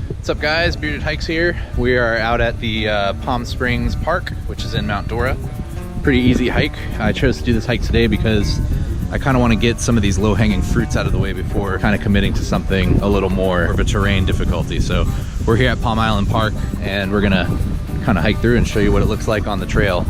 What's up guys, Bearded Hikes here. We are out at the Palm Springs Park, which is in Mount Dora. Pretty easy hike. I chose to do this hike today because I kind of want to get some of these low-hanging fruits out of the way before kind of committing to something a little more of a terrain difficulty. So we're here at Palm Island Park and we're gonna kind of hike through and show you what it looks like on the trail.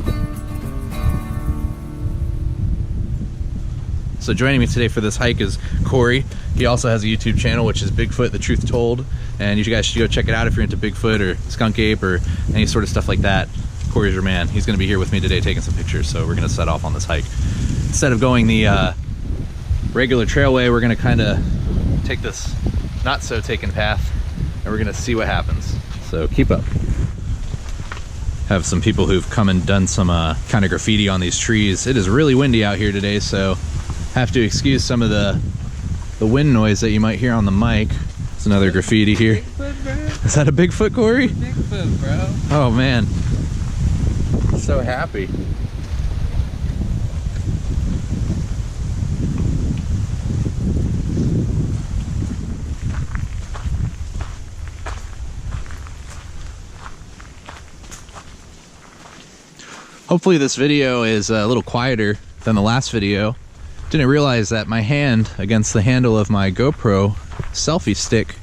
So joining me today for this hike is Corey. He also has a YouTube channel, which is Bigfoot The Truth Told. And you guys should go check it out if you're into Bigfoot or skunk ape or any sort of stuff like that. Corey's your man. He's gonna be here with me today taking some pictures, so we're gonna set off on this hike. Instead of going the regular trailway, we're gonna kind of take this not so taken path and we're gonna see what happens. So keep up. Have some people who've come and done some kind of graffiti on these trees. It is really windy out here today, so have to excuse some of the wind noise that you might hear on the mic. There's another graffiti here. Bigfoot, bro. Is that a Bigfoot, Corey? Bigfoot, bro. Oh man, so happy. Hopefully this video is a little quieter than the last video. Didn't realize that my hand against the handle of my GoPro selfie stick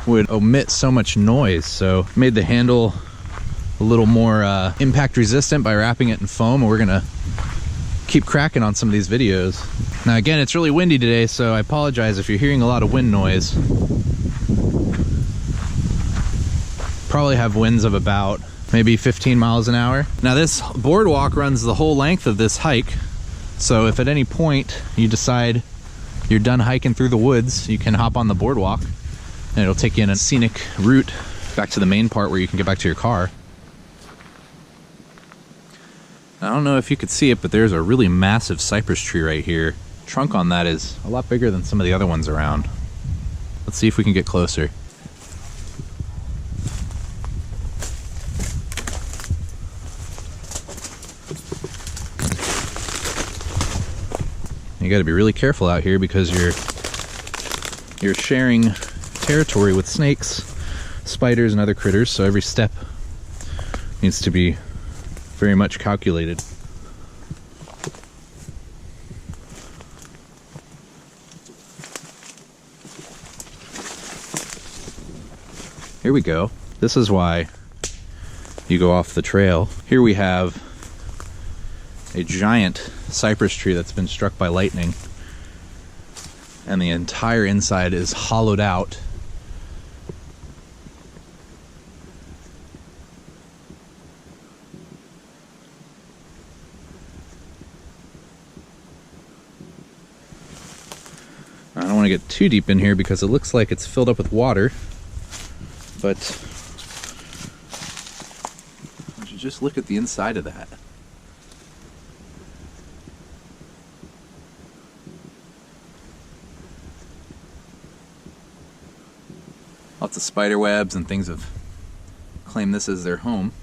would omit so much noise, so made the handle a little more impact resistant by wrapping it in foam, and we're gonna keep cracking on some of these videos. Now again, it's really windy today, so I apologize if you're hearing a lot of wind noise. Probably have winds of about maybe 15 miles an hour. Now this boardwalk runs the whole length of this hike, so if at any point you decide you're done hiking through the woods, you can hop on the boardwalk and it'll take you in a scenic route back to the main part where you can get back to your car. I don't know if you could see it, but there's a really massive cypress tree right here. The trunk on that is a lot bigger than some of the other ones around. Let's see if we can get closer. You got to be really careful out here because you're sharing territory with snakes, spiders, and other critters, so every step needs to be very much calculated. Here we go. This is why you go off the trail. Here we have a giant cypress tree that's been struck by lightning, and the entire inside is hollowed out. I don't want to get too deep in here because it looks like it's filled up with water, but just look at the inside of that. Lots of spider webs and things have claimed this as their home.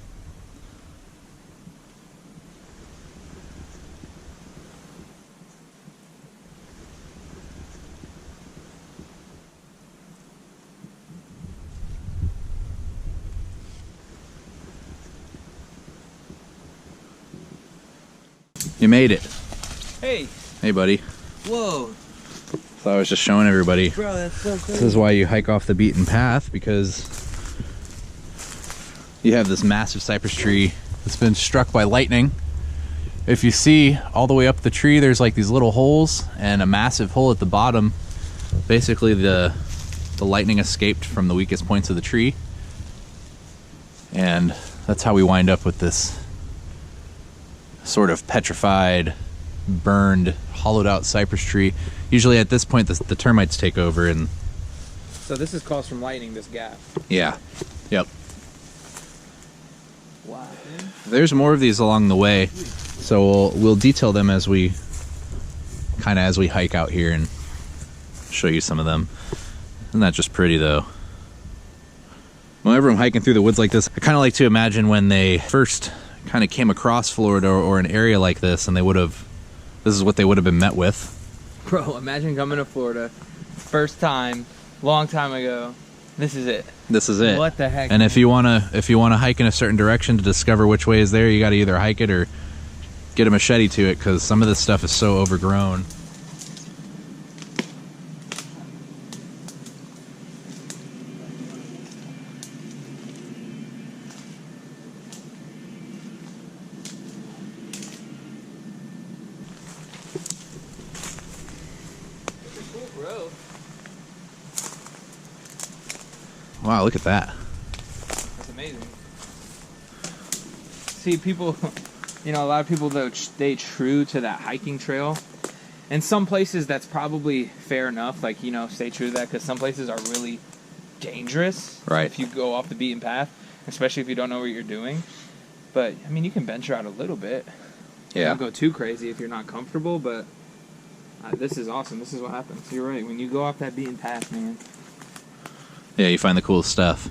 You made it. Hey. Hey, buddy. Whoa. So I was just showing everybody. Bro, that's so cool. This is why you hike off the beaten path, because you have this massive cypress tree that's been struck by lightning. If you see all the way up the tree, there's like these little holes and a massive hole at the bottom. Basically the lightning escaped from the weakest points of the tree, and that's how we wind up with this sort of petrified, burned, hollowed out cypress tree. Usually at this point the termites take over, and so this is caused from lightning, this gap. yeah. Yep. Wow, dude. There's more of these along the way, so we'll detail them as we hike out here and show you some of them. Isn't that just pretty though? Whenever I'm hiking through the woods like this, I kind of like to imagine when they first kind of came across Florida or an area like this, and this is what they would have been met with. Bro, imagine coming to Florida, first time, long time ago, This is it. This is it. What the heck? And if you wanna hike in a certain direction to discover which way is there, you got to either hike it or get a machete to it, because some of this stuff is so overgrown. Wow, look at that. That's amazing. See, people, you know, a lot of people, though, stay true to that hiking trail. In some places, that's probably fair enough. Like, you know, stay true to that, because some places are really dangerous. Right. If you go off the beaten path, especially if you don't know what you're doing. But, I mean, you can venture out a little bit. Yeah. Don't go too crazy if you're not comfortable, but this is awesome. This is what happens. You're right. When you go off that beaten path, man. Yeah, you find the coolest stuff.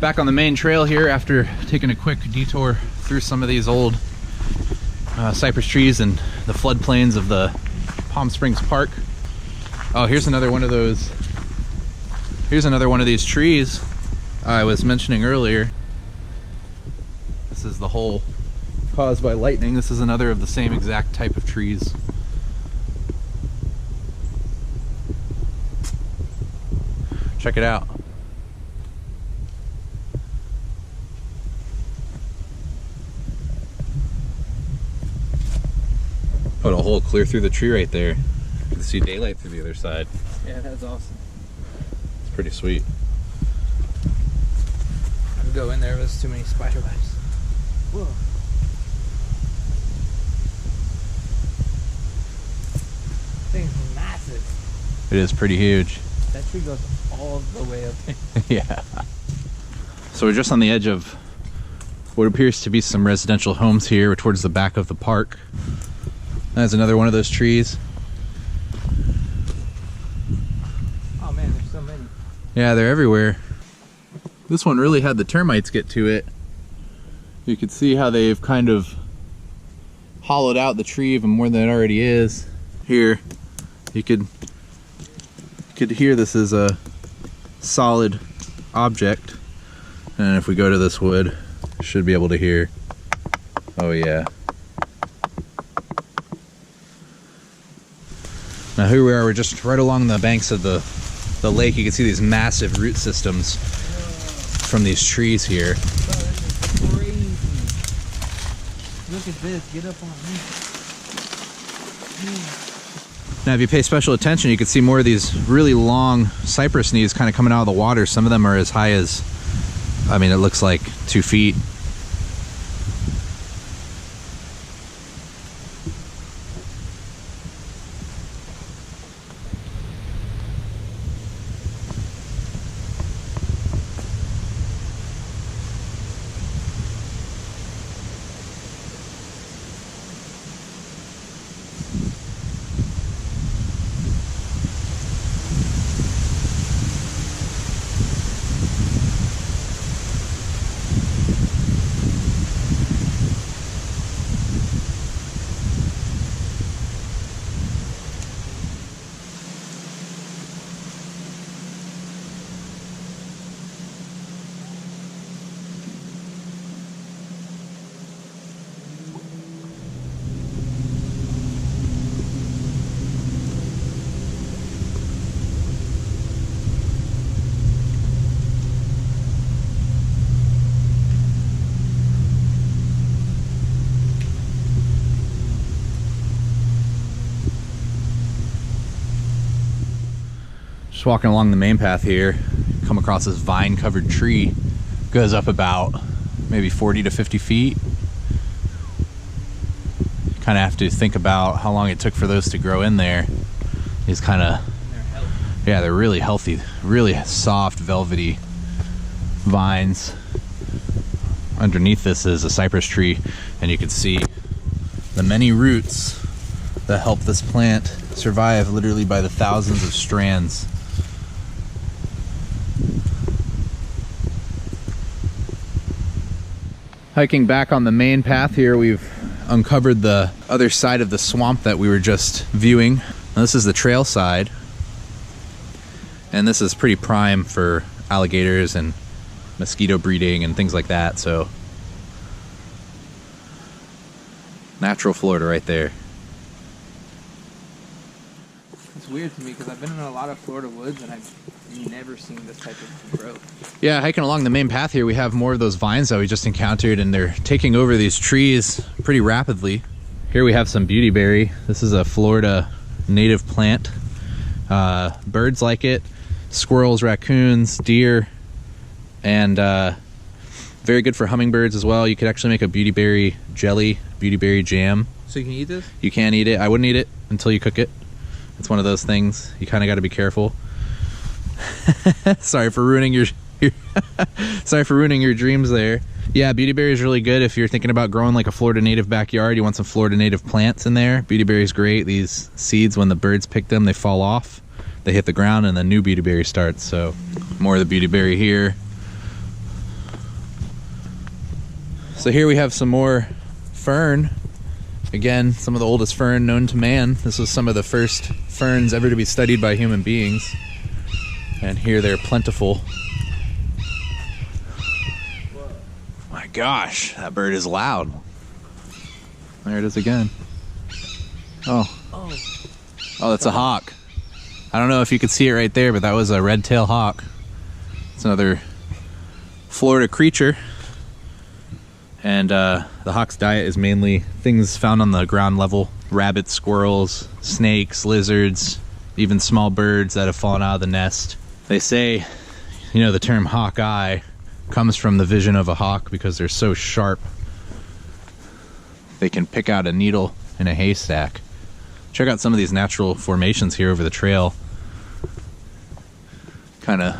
Back on the main trail here after taking a quick detour through some of these old cypress trees and the floodplains of the Palm Springs Park. Oh, here's another one of those. Here's another one of these trees I was mentioning earlier. This is the hole caused by lightning. This is another of the same exact type of trees. Check it out. Put a hole clear through the tree right there. You can see daylight through the other side. Yeah, that's awesome. It's pretty sweet. I would go in there if there's too many spider webs. Whoa. Thing's massive. It is pretty huge. That tree goes all the way up there. Yeah. So we're just on the edge of what appears to be some residential homes here towards the back of the park. That's another one of those trees. Oh man, there's so many. Yeah, they're everywhere. This one really had the termites get to it. You can see how they've kind of hollowed out the tree even more than it already is. Here, you could hear this is a solid object. And if we go to this wood, you should be able to hear. Oh yeah. Now here we are, we're just right along the banks of the lake. You can see these massive root systems from these trees here. Bro, this is crazy. Look at this, get up on me. Now if you pay special attention, you can see more of these really long cypress knees kind of coming out of the water. Some of them are as high as, I mean, it looks like 2 feet. Just walking along the main path here, come across this vine covered tree. Goes up about maybe 40 to 50 feet. Kind of have to think about how long it took for those to grow in there. These kind of, yeah, they're really healthy, really soft, velvety vines. Underneath this is a cypress tree, and you can see the many roots that help this plant survive literally by the thousands of strands. Hiking back on the main path here, we've uncovered the other side of the swamp that we were just viewing. Now, this is the trail side, and this is pretty prime for alligators and mosquito breeding and things like that. So natural Florida right there. It's weird to me because I've been in a lot of Florida woods and I've never seen this type of growth. Yeah, hiking along the main path here, we have more of those vines that we just encountered, and they're taking over these trees pretty rapidly. Here we have some beautyberry. This is a Florida native plant. Birds like it, squirrels, raccoons, deer, and very good for hummingbirds as well. You could actually make a beautyberry jelly, beautyberry jam. So you can eat this? You can eat it. I wouldn't eat it until you cook it. It's one of those things. You kind of got to be careful. Sorry for ruining your sorry for ruining your dreams there. Yeah, beautyberry is really good if you're thinking about growing like a Florida native backyard. You want some Florida native plants in there. Beautyberry is great. These seeds, when the birds pick them, they fall off, they hit the ground, and the new beautyberry starts. So more of the beautyberry here. So here we have some more fern. Again, some of the oldest fern known to man. This was some of the first ferns ever to be studied by human beings. And here they're plentiful. My gosh, that bird is loud. There it is again. Oh, that's a hawk. I don't know if you could see it right there, but that was a red-tailed hawk. It's another Florida creature. And the hawk's diet is mainly things found on the ground level. Rabbits, squirrels, snakes, lizards, even small birds that have fallen out of the nest. They say, you know, the term hawk eye comes from the vision of a hawk because they're so sharp. They can pick out a needle in a haystack. Check out some of these natural formations here over the trail. Kind of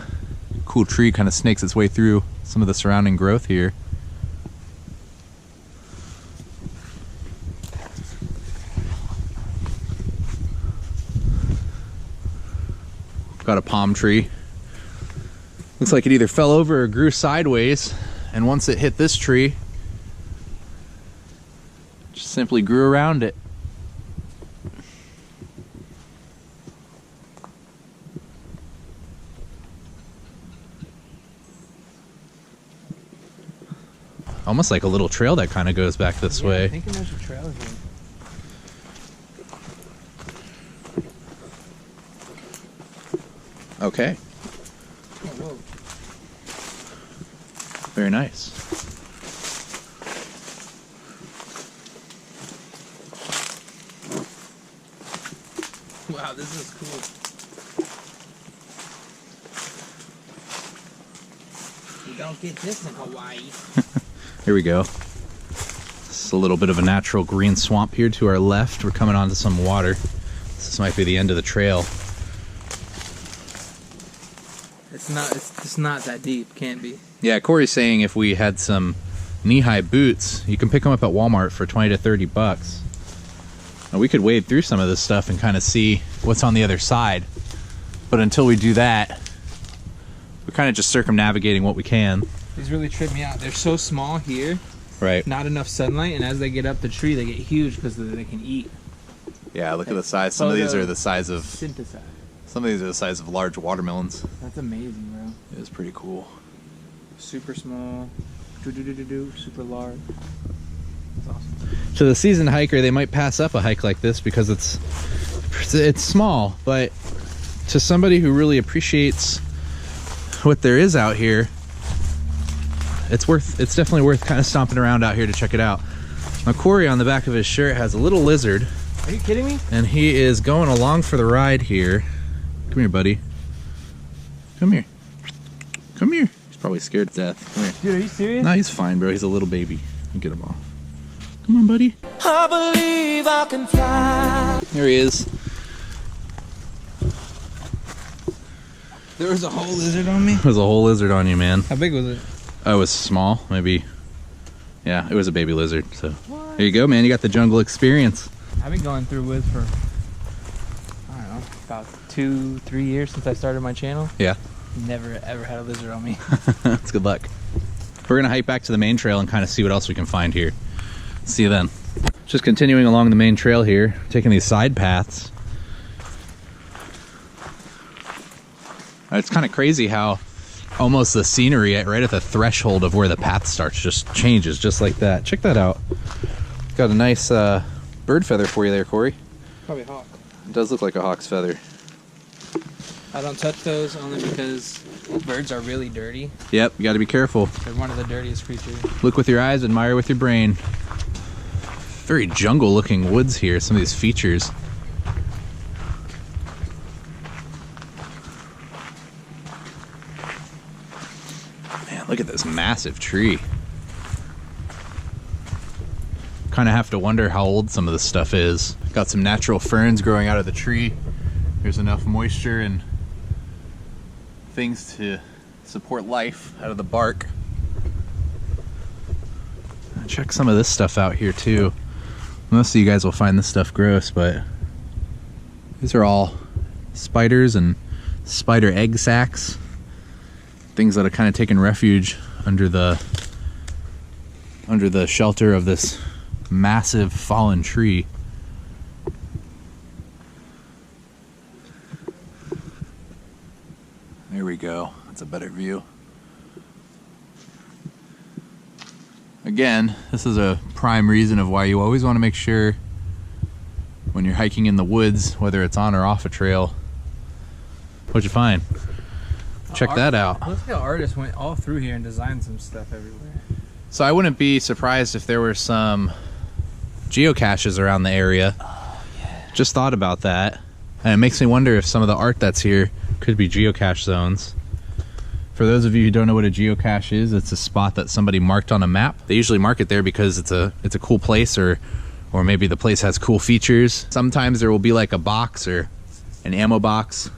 cool tree, kind of snakes its way through some of the surrounding growth here. Got a palm tree. Looks like it either fell over or grew sideways, and once it hit this tree, just simply grew around it. Almost like a little trail that kind of goes back this way. I think there's a trail here. Okay. Oh, whoa. Very nice. Wow, this is cool. You don't get this in Hawaii. Here we go. This is a little bit of a natural green swamp here to our left. We're coming onto some water. This might be the end of the trail. It's not that deep, can't be. Yeah, Corey's saying if we had some knee-high boots, you can pick them up at Walmart for 20 to 30 bucks. Now, we could wade through some of this stuff and kind of see what's on the other side. But until we do that, we're kind of just circumnavigating what we can. These really trip me out. They're so small here. Right. Not enough sunlight, and as they get up the tree, they get huge because they can eat. Yeah, look at the size. Some of these are the size of... Synthesize. Some of these are the size of large watermelons. That's amazing, bro. It is pretty cool. Super small, super large. That's awesome. To the seasoned hiker, they might pass up a hike like this because it's small, but to somebody who really appreciates what there is out here, it's definitely worth kind of stomping around out here to check it out. Now, Corey on the back of his shirt has a little lizard. Are you kidding me? And he is going along for the ride here. Come here, buddy. Come here. Come here. He's probably scared to death. Come here. Dude, are you serious? No, he's fine, bro. He's a little baby. Get him off. Come on, buddy. I believe I can fly. There he is. There was a whole lizard on me? There's a whole lizard on you, man. How big was it? Oh, it was small, maybe. Yeah, it was a baby lizard. So here you go, man. You got the jungle experience. I've been going through woods for, I don't know, about 2-3 years since I started my channel. Yeah. Never ever had a lizard on me. That's good luck. We're gonna hike back to the main trail and kind of see what else we can find here. See you then. Just continuing along the main trail here, taking these side paths. It's kind of crazy how almost the scenery right at the threshold of where the path starts just changes just like that. Check that out. Got a nice bird feather for you there, Corey. Probably hawk. It does look like a hawk's feather. I don't touch those only because birds are really dirty. Yep, you got to be careful. They're one of the dirtiest creatures. Look with your eyes, admire with your brain. Very jungle looking woods here, some of these features. Man, look at this massive tree. Kind of have to wonder how old some of this stuff is. Got some natural ferns growing out of the tree. There's enough moisture and things to support life out of the bark. Check some of this stuff out here too. Most of you guys will find this stuff gross, but these are all spiders and spider egg sacs. Things that have kind of taken refuge under the shelter of this massive fallen tree. There we go. That's a better view. Again, this is a prime reason of why you always want to make sure when you're hiking in the woods, whether it's on or off a trail. What'd you find? Check that out. Looks like an artist went all through here and designed some stuff everywhere. So I wouldn't be surprised if there were some geocaches around the area. Oh, yeah. Just thought about that. And it makes me wonder if some of the art that's here could be geocache zones. For those of you who don't know what a geocache is, it's a spot that somebody marked on a map. They usually mark it there because it's a cool place, or maybe the place has cool features. Sometimes there will be like a box or an ammo box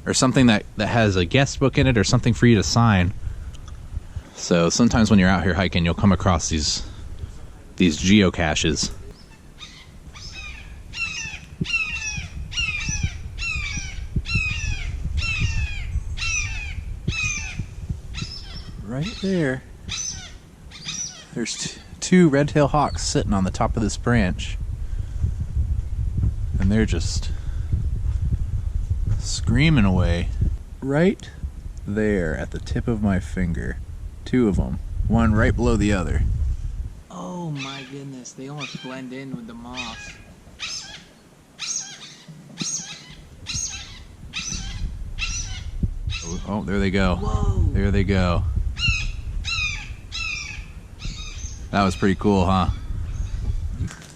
or something that has a guest book in it or something for you to sign. So sometimes when you're out here hiking, you'll come across these geocaches. Right there, there's two red-tailed hawks sitting on the top of this branch, and they're just screaming away. Right there at the tip of my finger, two of them, one right below the other. Oh my goodness, they almost blend in with the moss. Oh, there they go. Whoa. There they go. That was pretty cool, huh?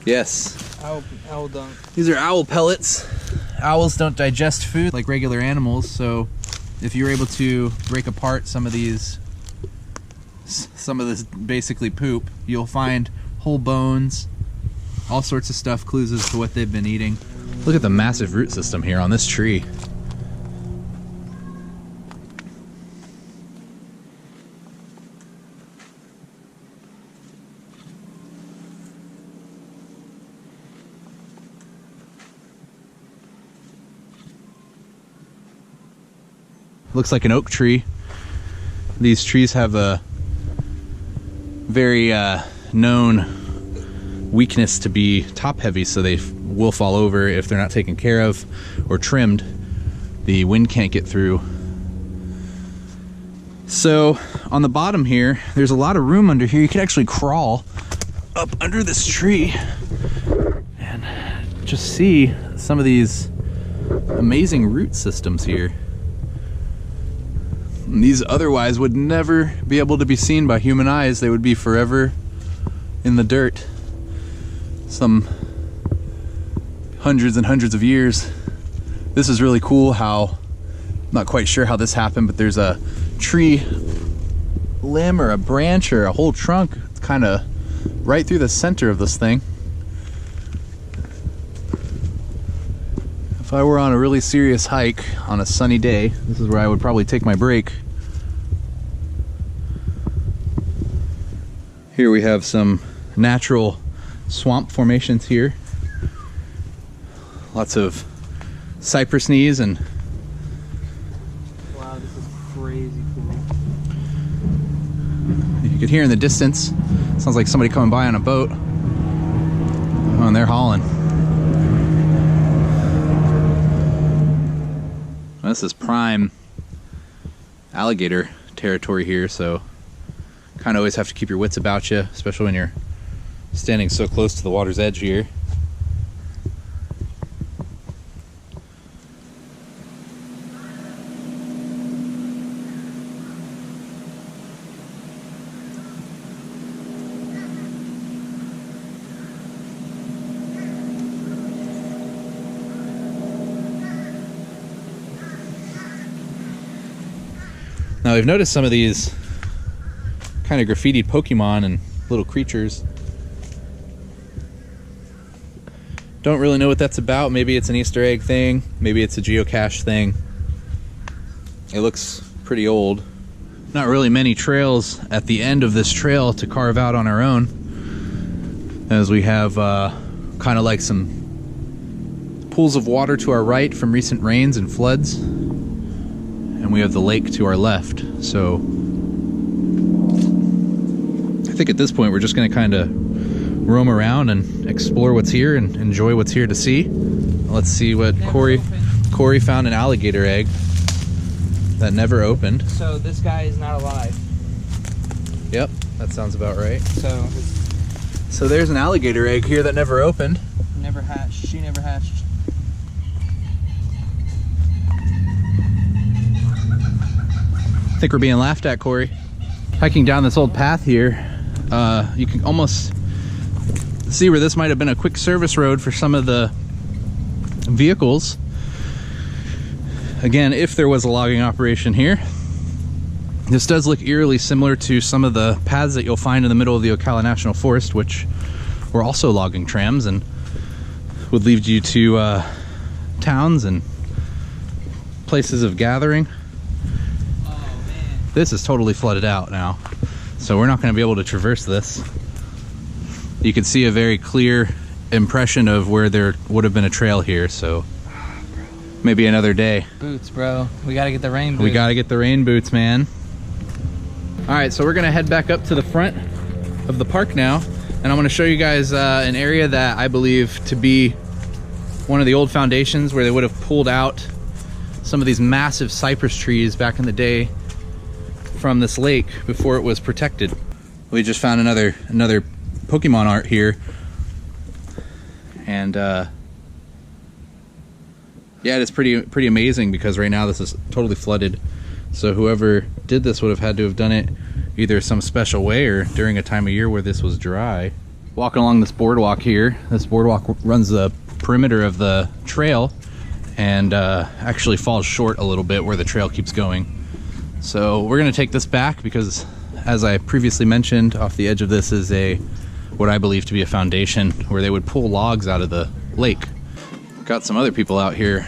Yes. Owl dung. These are owl pellets. Owls don't digest food like regular animals, so if you're able to break apart some of this basically poop, you'll find whole bones, all sorts of stuff, clues as to what they've been eating. Look at the massive root system here on this tree. Looks like an oak tree. These trees have a very known weakness to be top heavy, so they will fall over if they're not taken care of or trimmed. The wind can't get through. So on the bottom here, there's a lot of room under here. You could actually crawl up under this tree and just see some of these amazing root systems here. These otherwise would never be able to be seen by human eyes. They would be forever in the dirt. Some hundreds and hundreds of years. This is really cool how, I'm not quite sure how this happened, but there's a tree limb or a branch or a whole trunk. It's kind of right through the center of this thing. If I were on a really serious hike on a sunny day, this is where I would probably take my break. Here we have some natural swamp formations here. Lots of cypress knees and... Wow, this is crazy cool. You could hear in the distance, sounds like somebody coming by on a boat. and they're hauling. This is prime alligator territory here, so kind of always have to keep your wits about you, especially when you're standing so close to the water's edge here. Now we've noticed some of these kind of graffitied Pokemon and little creatures. Don't really know what that's about. Maybe it's an Easter egg thing. Maybe it's a geocache thing. It looks pretty old. Not really many trails at the end of this trail to carve out on our own, as we have kind of like some pools of water to our right from recent rains and floods. And we have the lake to our left. So I think at this point we're just going to kind of roam around and explore what's here and enjoy what's here to see. Let's see what Corey found. An alligator egg that never opened. So this guy is not alive. Yep, that sounds about right. So So there's an alligator egg here that never opened. never hatched. She never hatched. I think we're being laughed at, Corey. Hiking down this old path here, you can almost see where this might have been a quick service road for some of the vehicles. Again, if there was a logging operation here. This does look eerily similar to some of the paths that you'll find in the middle of the Ocala National Forest, which were also logging trams and would lead you to towns and places of gathering. This is totally flooded out now, so we're not going to be able to traverse this. You can see a very clear impression of where there would have been a trail here, so maybe another day. Boots, bro. We gotta get the rain boots. We gotta get the rain boots, man. Alright, so we're gonna head back up to the front of the park now, and I'm gonna show you guys an area that I believe to be one of the old foundations where they would have pulled out some of these massive cypress trees back in the day from this lake before it was protected. We just found another Pokemon art here, and yeah, it's pretty amazing because right now this is totally flooded. So whoever did this would have had to have done it either some special way or during a time of year where this was dry. Walking along this boardwalk here, this boardwalk runs the perimeter of the trail and actually falls short a little bit where the trail keeps going. So we're gonna take this back because, as I previously mentioned, off the edge of this is what I believe to be a foundation where they would pull logs out of the lake. Got some other people out here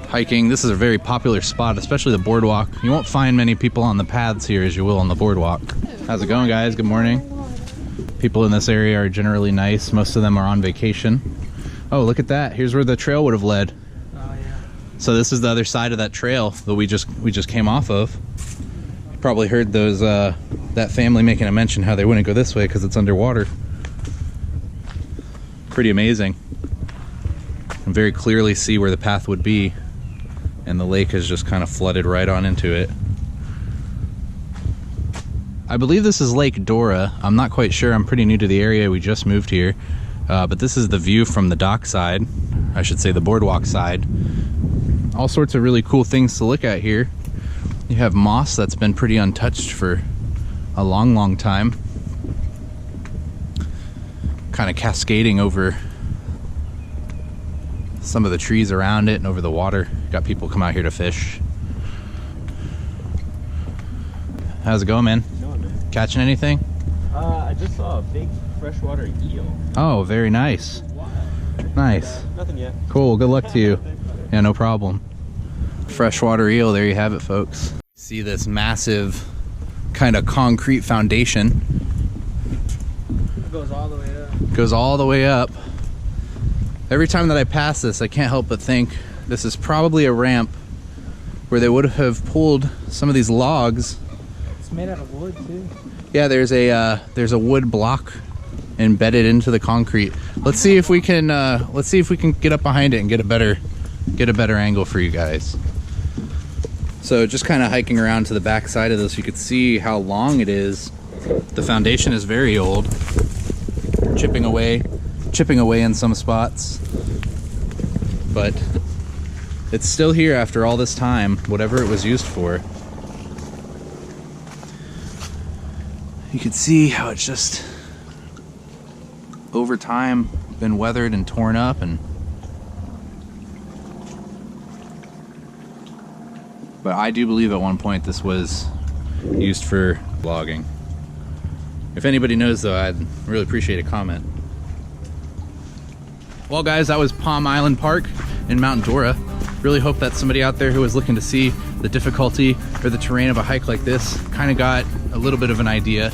hiking. This is a very popular spot, especially the boardwalk. You won't find many people on the paths here as you will on the boardwalk. How's it going, guys? Good morning. People in this area are generally nice. Most of them are on vacation. Oh, look at that. Here's where the trail would have led. So this is the other side of that trail that we just came off of. You probably heard those that family making a mention how they wouldn't go this way because it's underwater. Pretty amazing. You can very clearly see where the path would be, and the lake has just kind of flooded right on into it. I believe this is Lake Dora. I'm not quite sure. I'm pretty new to the area. We just moved here. But this is the view from the dock side. I should say the boardwalk side. All sorts of really cool things to look at here. You have moss that's been pretty untouched for a long time. Kind of cascading over some of the trees around it and over the water. Got people come out here to fish. How's it going, man? Catching anything? I just saw a big freshwater eel. Oh, very nice. Nice. Nothing yet. Cool, good luck to you. Yeah, no problem. Freshwater eel, there you have it, folks. See this massive kind of concrete foundation. It goes all the way up. Goes all the way up. Every time that I pass this, I can't help but think this is probably a ramp where they would have pulled some of these logs. It's made out of wood too. Yeah, there's a wood block embedded into the concrete. Let's see if we can get up behind it and get a better angle for you guys. So just kind of hiking around to the back side of this, you could see how long it is. The foundation is very old, chipping away in some spots, but it's still here after all this time, whatever it was used for. You can see how it's just over time been weathered and torn up, but I do believe at one point this was used for logging. If anybody knows though, I'd really appreciate a comment. Well guys, that was Palm Island Park in Mount Dora. Really hope that somebody out there who was looking to see the difficulty or the terrain of a hike like this kind of got a little bit of an idea.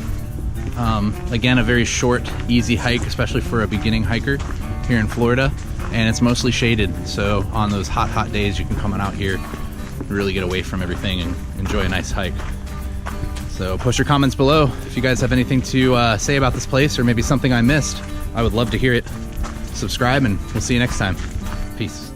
Again, a very short, easy hike, especially for a beginning hiker here in Florida, and it's mostly shaded, so on those hot days you can come on out here and really get away from everything and enjoy a nice hike. So post your comments below if you guys have anything to say about this place or maybe something I missed. I would love to hear it. Subscribe and we'll see you next time. Peace.